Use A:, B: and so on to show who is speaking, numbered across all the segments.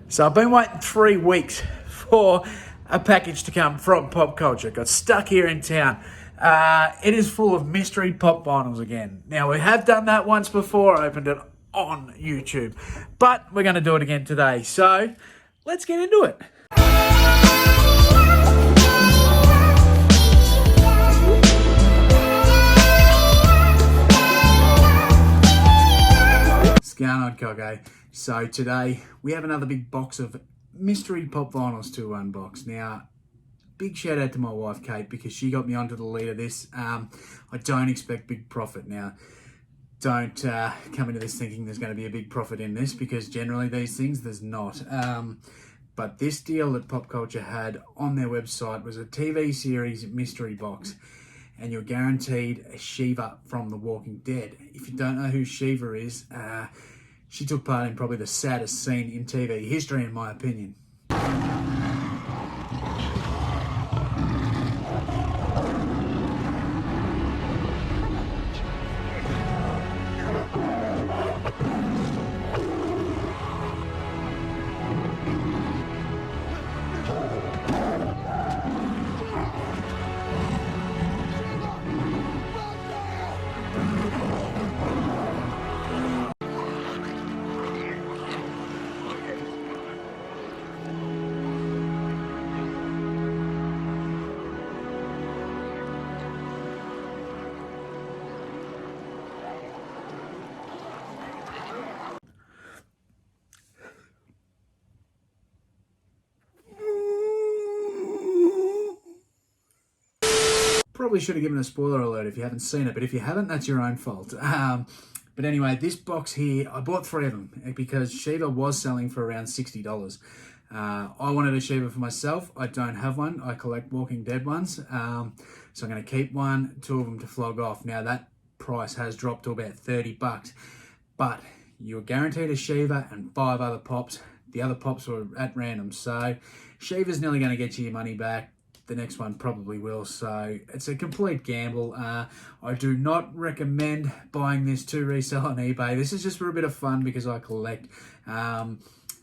A: So I've been waiting 3 weeks for a package to come from Pop Culture. Got stuck here in town. It is full of mystery pop vinyls again. Now, we have done that once before. I opened it on YouTube. But we're going to do it again today. So let's get into it. What's going on, Coco? So today we have another big box of mystery pop vinyls to unbox. Now, big shout out to my wife Kate because she got me onto the lead of this. I don't expect big profit. Now, don't come into this thinking there's going to be a big profit in this, because generally these things there's not. But this deal that Pop Culture had on their website was a TV series mystery box, and you're guaranteed a Shiva from The Walking Dead. If you don't know who Shiva is, she took part in probably the saddest scene in TV history, in my opinion. Probably should have given a spoiler alert if you haven't seen it, but if you haven't, that's your own fault. But anyway, this box here, I bought 3 of them because Shiva was selling for around $60. I wanted a Shiva for myself. I don't have one. I collect Walking Dead ones. So I'm going to keep 1, 2 of them to flog off. Now, that price has dropped to about $30, but you're guaranteed a Shiva and 5 other pops. The other pops were at random. So Shiva's nearly going to get you your money back. The next one probably will, so it's a complete gamble. I do not recommend buying this to resell on eBay. This is just for a bit of fun because I collect.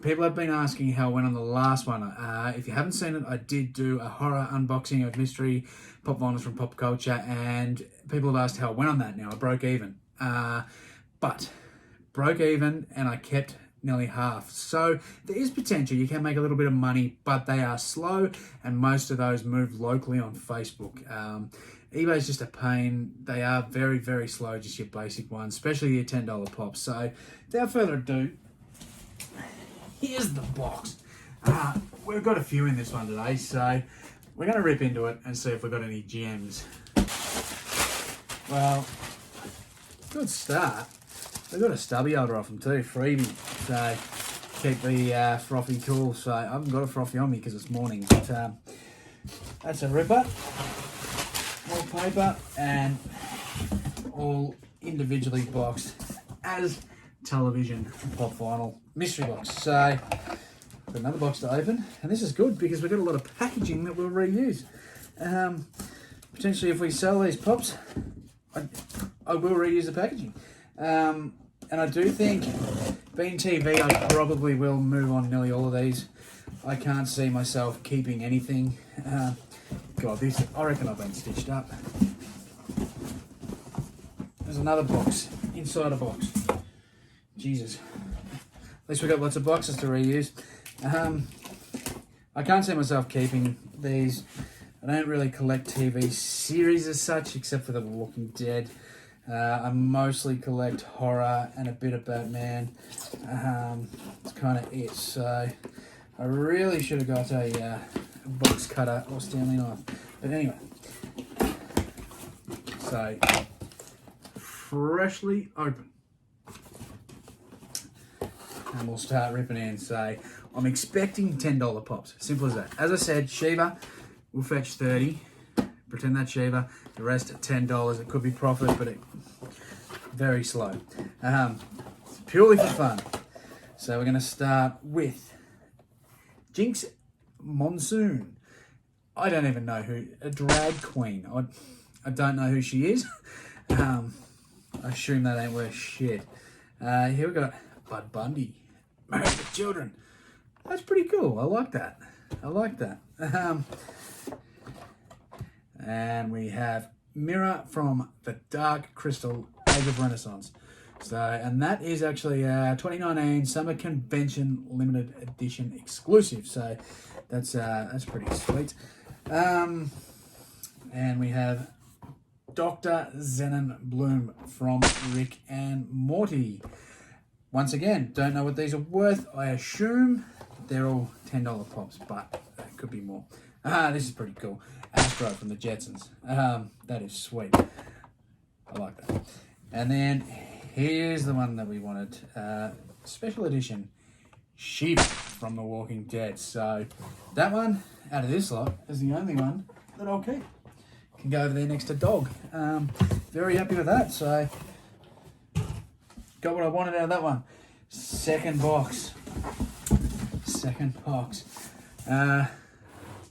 A: People have been asking how I went on the last one. If you haven't seen it, I did do a horror unboxing of mystery pop vinyls from Pop Culture, and people have asked how I went on that. Now, I broke even. But broke even, and I kept nearly half. So there is potential. You can make a little bit of money, but they are slow, and most of those move locally on Facebook. eBay is just a pain. They are very, very slow, just your basic ones, especially your $10 pops. So without further ado, here's the box. We've got a few in this one today, so we're going to rip into it and see if we've got any gems. Well, good start. They've got a stubby holder off them too, freebie. So keep the frothy cool. So I haven't got a frothy on me because it's morning, but that's a ripper. All paper and all individually boxed as television pop vinyl mystery box. So got another box to open, and this is good because we've got a lot of packaging that we'll reuse. Potentially, if we sell these pops, I will reuse the packaging. And I do think, being TV, I probably will move on nearly all of these. I can't see myself keeping anything. God, this, I reckon I've been stitched up. There's another box, inside a box. Jesus. At least we've got lots of boxes to reuse. I can't see myself keeping these. I don't really collect TV series as such, except for The Walking Dead. I mostly collect horror and a bit of Batman. It's kind of it. So I really should have got a box cutter or Stanley knife. But anyway, so freshly open. And we'll start ripping in. So I'm expecting $10 pops. Simple as that. As I said, Shiva will fetch 30. Pretend that's Shiva. The rest at $10. It could be profit, but very slow. It's purely for fun. So we're going to start with Jinx Monsoon. I don't even know who, a drag queen. I don't know who she is. I assume that ain't worth shit. Here we got Bud Bundy, Married with Children. That's pretty cool. I like that. I like that. And we have Mirror from the Dark Crystal Age of Renaissance. So, and that is actually 2019 Summer Convention Limited Edition exclusive. So that's pretty sweet. And we have Dr. Zenon Bloom from Rick and Morty. Once again, don't know what these are worth. I assume they're all $10 pops, but that could be more. This is pretty cool. Astro from the Jetsons. That is sweet. I like that. And then here's the one that we wanted. Special edition Shiva from The Walking Dead. So that one, out of this lot, is the only one that I'll keep. Can go over there next to Dog. Very happy with that. So got what I wanted out of that one. Second box.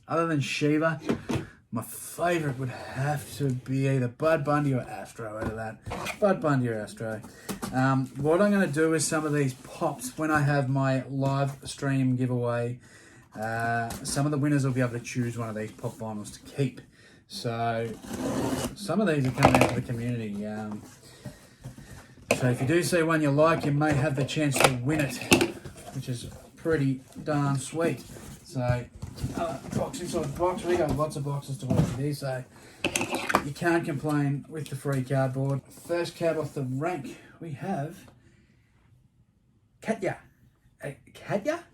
A: Other than Shiva, my favourite would have to be either Bud Bundy or Astro out of that. Bud Bundy or Astro. What I'm going to do is some of these pops, when I have my live stream giveaway, some of the winners will be able to choose one of these pop vinyls to keep. So some of these are coming out to the community. So if you do see one you like, you may have the chance to win it, which is pretty darn sweet. So box inside the box. We got lots of boxes to work today, so you can't complain with the free cardboard. First cab off the rank, we have Katya. Katya?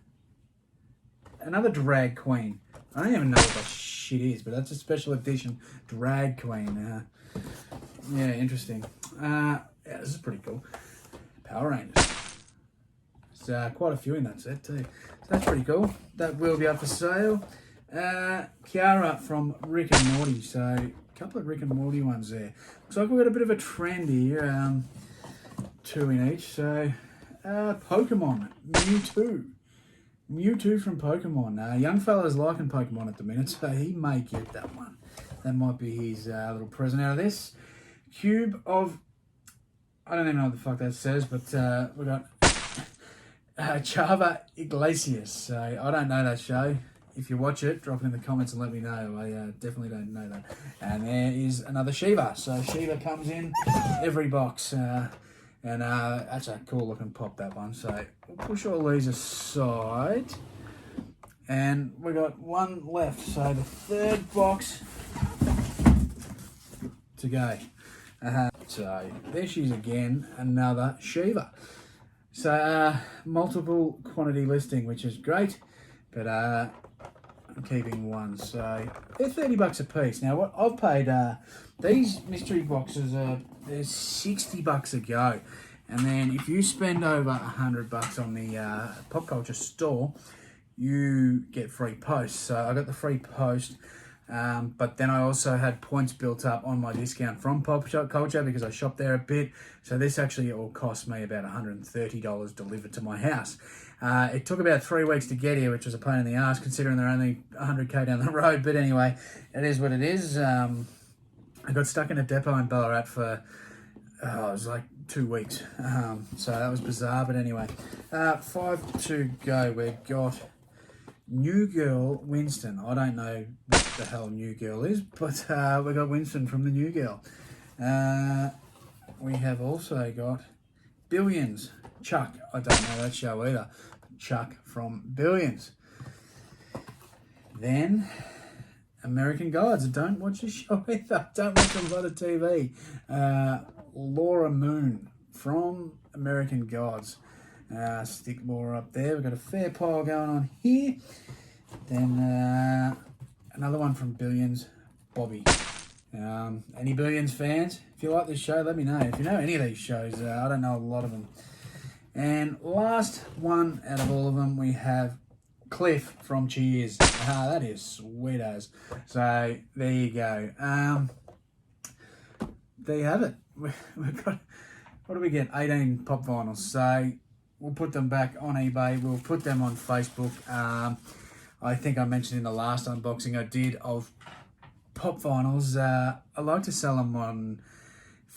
A: Another drag queen. I don't even know what that shit is, but that's a special edition drag queen. Yeah, interesting. Yeah, this is pretty cool. Power Rangers. There's quite a few in that set too. So that's pretty cool. That will be up for sale. Kiara from Rick and Morty. So a couple of Rick and Morty ones there. Looks like we've got a bit of a trend here. Two in each. So Pokemon. Mewtwo from Pokemon. Young fella's liking Pokemon at the minute, so he may get that one. That might be his little present out of this. Cube of... I don't even know what the fuck that says, but we got Chava Iglesias. So I don't know that show. If you watch it, drop it in the comments and let me know. I definitely don't know that. And there is another Shiva. So Shiva comes in every box. And that's a cool looking pop, that one. So we'll push all these aside. And we got one left. So the third box to go. So there she is again, another Shiva. So multiple quantity listing, which is great, but I'm keeping one. So they're $30 a piece. Now what I've paid, these mystery boxes they're $60 a go, and then if you spend over $100 on the Pop Culture store, you get free post. So I got the free post. But then I also had points built up on my discount from Pop Culture because I shopped there a bit. So this actually all cost me about $130 delivered to my house. It took about 3 weeks to get here, which was a pain in the ass considering they're only 100k down the road. But anyway, it is what it is. I got stuck in a depot in Ballarat for, it was like 2 weeks. So that was bizarre. But anyway, 5 to go. We've got New Girl Winston. I don't know what the hell New Girl is, but we got Winston from the New Girl. We have also got Billions. Chuck. I don't know that show either. Chuck from Billions. Then American Gods. I don't watch the show either. Don't watch a lot of TV. Laura Moon from American Gods. Stick Laura up there. We've got a fair pile going on here. Then another one from Billions, Bobby. Any Billions fans? If you like this show, let me know. If you know any of these shows, I don't know a lot of them. And last one out of all of them, we have Cliff from Cheers. That is sweet as. So there you go. There you have it. We've got, what do we get? 18 pop vinyls. So we'll put them back on eBay. We'll put them on Facebook. I think I mentioned in the last unboxing I did of pop vinyls. I like to sell them on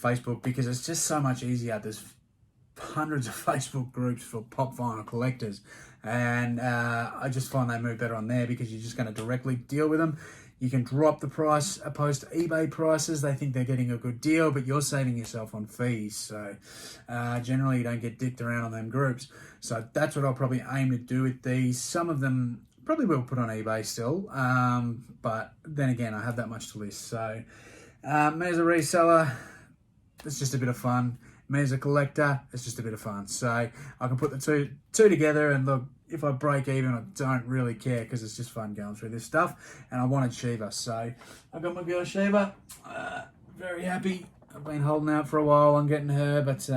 A: Facebook because it's just so much easier. There's hundreds of Facebook groups for pop vinyl collectors. And I just find they move better on there because you're just going to directly deal with them. You can drop the price opposed to eBay prices. They think they're getting a good deal, but you're saving yourself on fees. So generally you don't get dicked around on them groups. So that's what I'll probably aim to do with these. Some of them probably will put on eBay still, but then again, I have that much to list. So me as a reseller, it's just a bit of fun. Me as a collector, it's just a bit of fun. So I can put the two together, and look, if I break even, I don't really care because it's just fun going through this stuff. And I wanted Shiva, so I got my girl Shiva. Very happy. I've been holding out for a while on getting her, but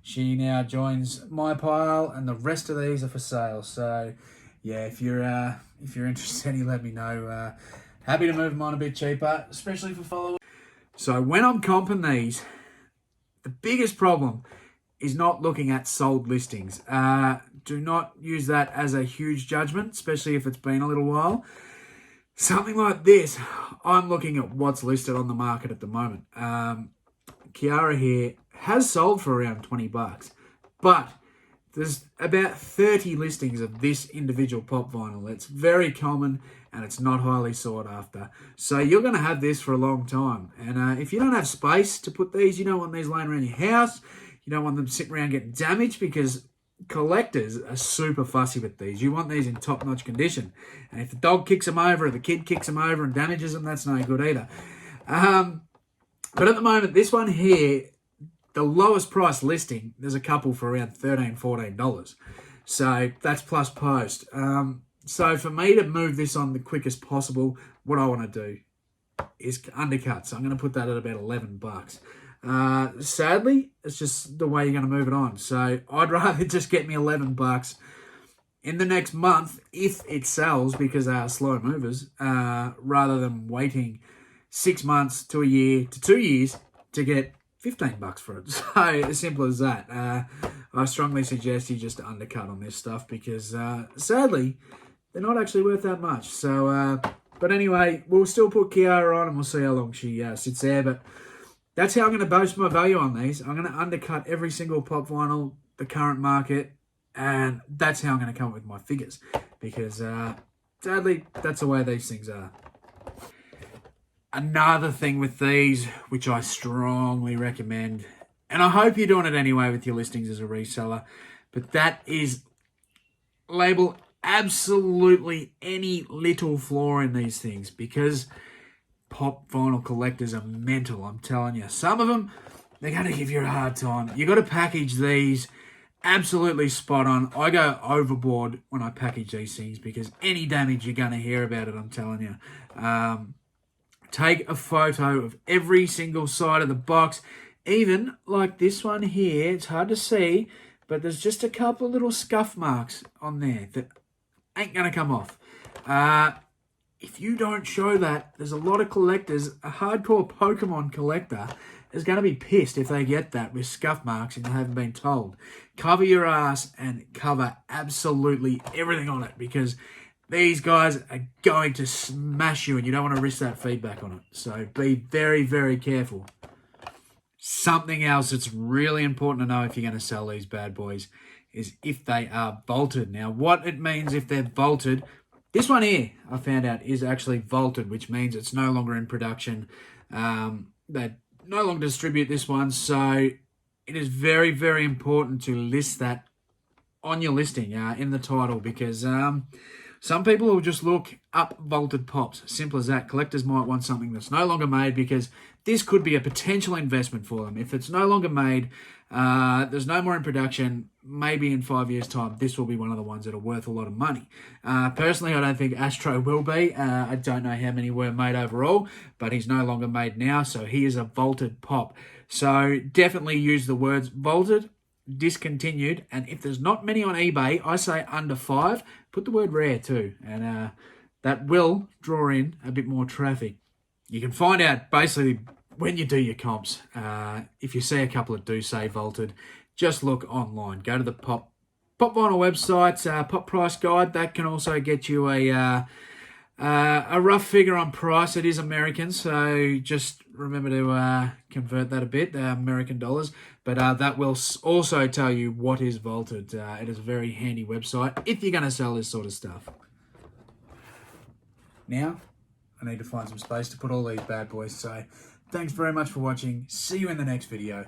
A: she now joins my pile, and the rest of these are for sale. So yeah, if you're interested, you let me know. Happy to move them on a bit cheaper, especially for followers. So when I'm comping these, the biggest problem is not looking at sold listings. Do not use that as a huge judgment, especially if it's been a little while. Something like this, I'm looking at what's listed on the market at the moment. Kiara here has sold for around 20 bucks, but there's about 30 listings of this individual pop vinyl. It's very common and it's not highly sought after. So you're going to have this for a long time. And if you don't have space to put these, you don't want these laying around your house. You don't want them sitting around getting damaged, because collectors are super fussy with these. You want these in top-notch condition. And if the dog kicks them over or the kid kicks them over and damages them, that's no good either. But at the moment, this one here, the lowest price listing, there's a couple for around $13, $14. So that's plus post. So for me to move this on the quickest possible, what I want to do is undercut. So I'm going to put that at about 11 bucks. Sadly, it's just the way you're going to move it on. So I'd rather just get me 11 bucks in the next month if it sells, because they are slow movers, rather than waiting 6 months to a year to 2 years to get 15 bucks for it. So as simple as that. I strongly suggest you just undercut on this stuff, because sadly, they're not actually worth that much. So, but anyway, we'll still put Kiara on and we'll see how long she sits there. But that's how I'm going to boost my value on these. I'm going to undercut every single pop vinyl, the current market, and that's how I'm going to come up with my figures, because sadly, that's the way these things are. Another thing with these, which I strongly recommend, and I hope you're doing it anyway with your listings as a reseller, but that is label absolutely any little flaw in these things, because pop vinyl collectors are mental, I'm telling you. Some of them, they're going to give you a hard time. You got to package these absolutely spot on. I go overboard when I package these things, because any damage, you're going to hear about it, I'm telling you. Take a photo of every single side of the box. Even like this one here, it's hard to see, but there's just a couple of little scuff marks on there that ain't going to come off. If you don't show that, there's a lot of collectors, a hardcore Pokemon collector is going to be pissed if they get that with scuff marks and you haven't been told. Cover your ass and cover absolutely everything on it, because these guys are going to smash you and you don't want to risk that feedback on it. So be very, very careful. Something else that's really important to know if you're going to sell these bad boys is if they are vaulted. Now, what it means if they're vaulted, this one here, I found out, is actually vaulted, which means it's no longer in production. They no longer distribute this one, so it is very, very important to list that on your listing in the title, because some people will just look up vaulted pops. Simple as that. Collectors might want something that's no longer made, because this could be a potential investment for them. If it's no longer made, there's no more in production, maybe in 5 years' time, this will be one of the ones that are worth a lot of money. Personally, I don't think Astro will be. I don't know how many were made overall, but he's no longer made now, so he is a vaulted pop. So definitely use the words vaulted, discontinued, and if there's not many on eBay, I say under 5, put the word rare too, and that will draw in a bit more traffic. You can find out basically when you do your comps. If you see a couple that do say vaulted, just look online. Go to the pop vinyl websites, pop price guide. That can also get you a A rough figure on price. It is American, so just remember to convert that a bit, American dollars. But that will also tell you what is vaulted. It is a very handy website if you're going to sell this sort of stuff. Now, I need to find some space to put all these bad boys. So thanks very much for watching. See you in the next video.